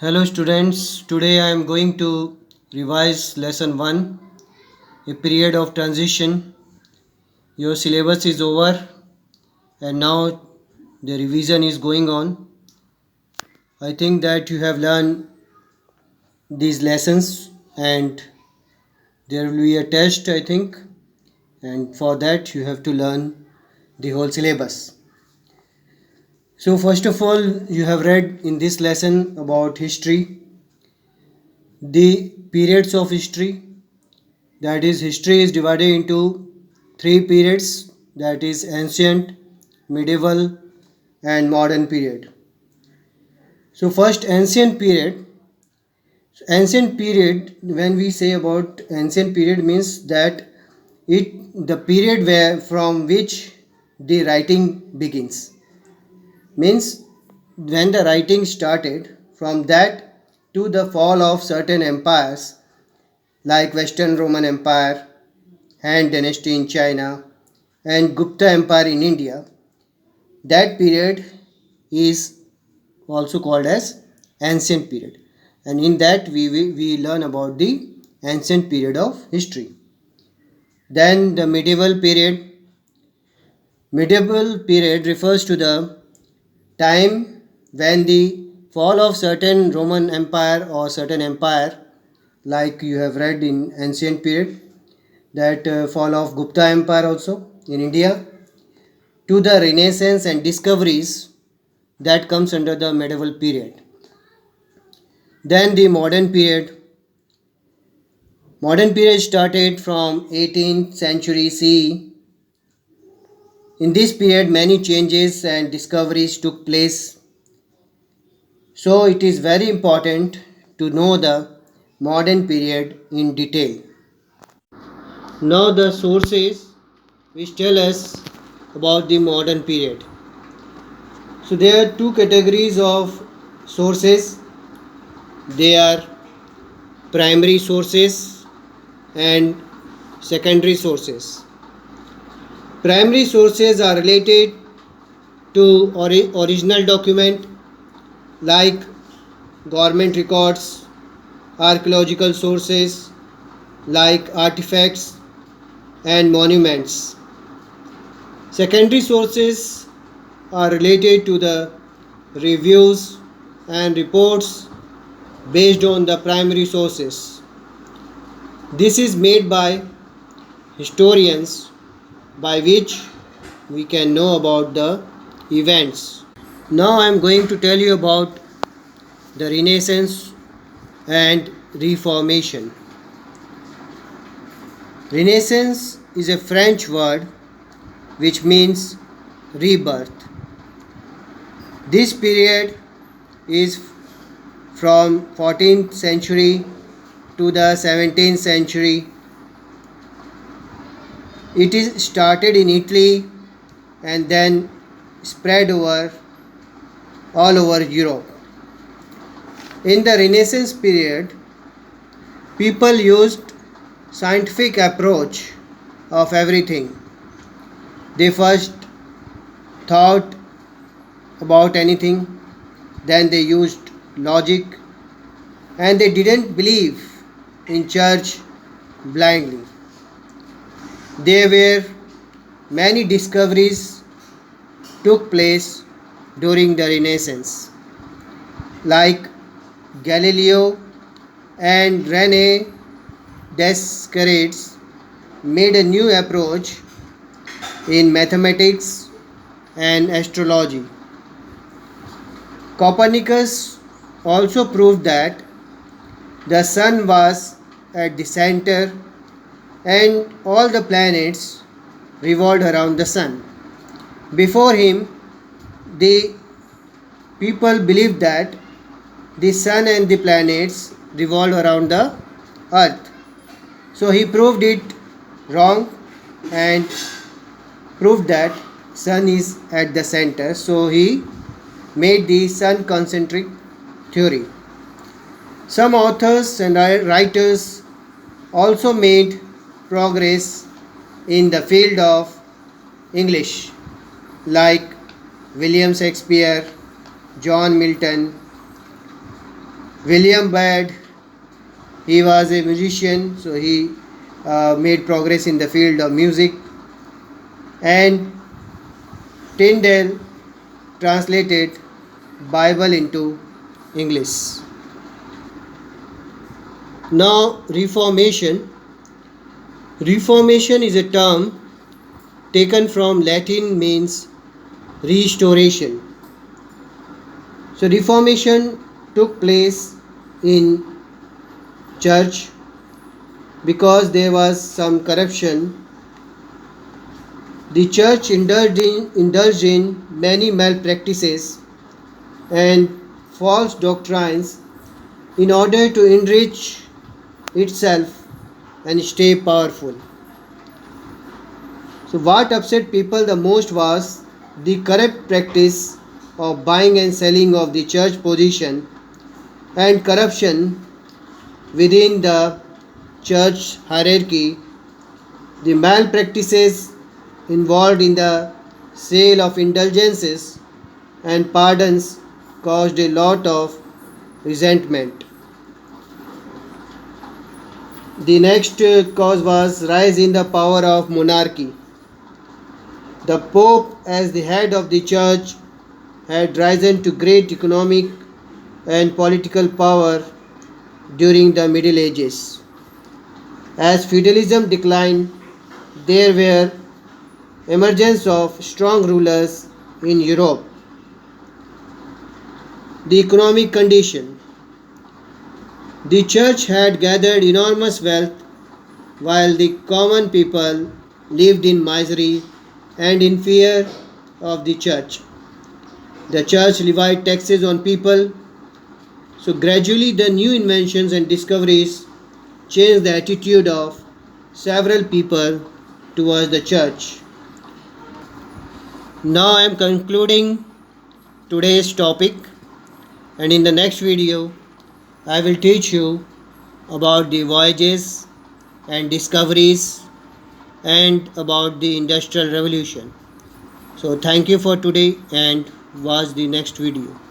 Hello students, today I am going to revise lesson 1, a period of transition. Your syllabus is over and now the revision is going on. I think that you have learned these lessons and there will be a test, I think, and for that you have to learn the whole syllabus. So first of all, you have read in this lesson about history, the periods of history. That is, history is divided into three periods, that is ancient, medieval and modern period. So first, ancient period, when we say about ancient period, means that it the period where from which the writing begins, means when the writing started, from that to the fall of certain empires like Western Roman Empire, Han Dynasty in China, and Gupta Empire in India. That period is also called as ancient period, and in that we learn about the ancient period of history. Then the medieval period. Medieval period refers to the time when the fall of certain Roman Empire or certain empire, like you have read in ancient period, that fall of Gupta Empire also in India, to the Renaissance and discoveries that comes under the medieval period. Then the modern period. Modern period started from 18th century CE. In this period, many changes and discoveries took place. So it is very important to know the modern period in detail. Now the sources which tell us about the modern period. So there are two categories of sources. They are primary sources and secondary sources. Primary sources are related to original document like government records, archaeological sources like artifacts and monuments. Secondary sources are related to the reviews and reports based on the primary sources. This is made by historians, by which we can know about the events. Now I am going to tell you about the Renaissance and Reformation. Renaissance is a French word which means rebirth. This period is from 14th century to the 17th century. It is started in Italy and then spread over all over Europe. In the Renaissance period, people used scientific approach of everything. They first thought about anything, then they used logic, and they didn't believe in church blindly. There were many discoveries took place during the Renaissance, like Galileo and Rene Descartes made a new approach in mathematics and astrology. Copernicus also proved that the sun was at the center and all the planets revolved around the sun. Before him, the people believed that the sun and the planets revolved around the earth. So he proved it wrong and proved that sun is at the center. So he made the sun concentric theory. Some authors and writers also made progress in the field of English, like William Shakespeare, John Milton, William Byrd, he was a musician, so he made progress in the field of music. And Tyndale translated Bible into English. Now, Reformation. Reformation is a term taken from Latin, means restoration. So Reformation took place in church because there was some corruption. The church indulged in many malpractices and false doctrines in order to enrich itself and stay powerful. So, what upset people the most was the corrupt practice of buying and selling of the church position and corruption within the church hierarchy. The malpractices involved in the sale of indulgences and pardons caused a lot of resentment. The next cause was rise in the power of monarchy. The Pope, as the head of the church, had risen to great economic and political power during the Middle Ages. As feudalism declined, there were emergence of strong rulers in Europe. The economic condition. The church had gathered enormous wealth while the common people lived in misery and in fear of the church. The church levied taxes on people, so gradually the new inventions and discoveries changed the attitude of several people towards the church. Now I am concluding today's topic, and in the next video I will teach you about the voyages and discoveries and about the Industrial Revolution. So thank you for today and watch the next video.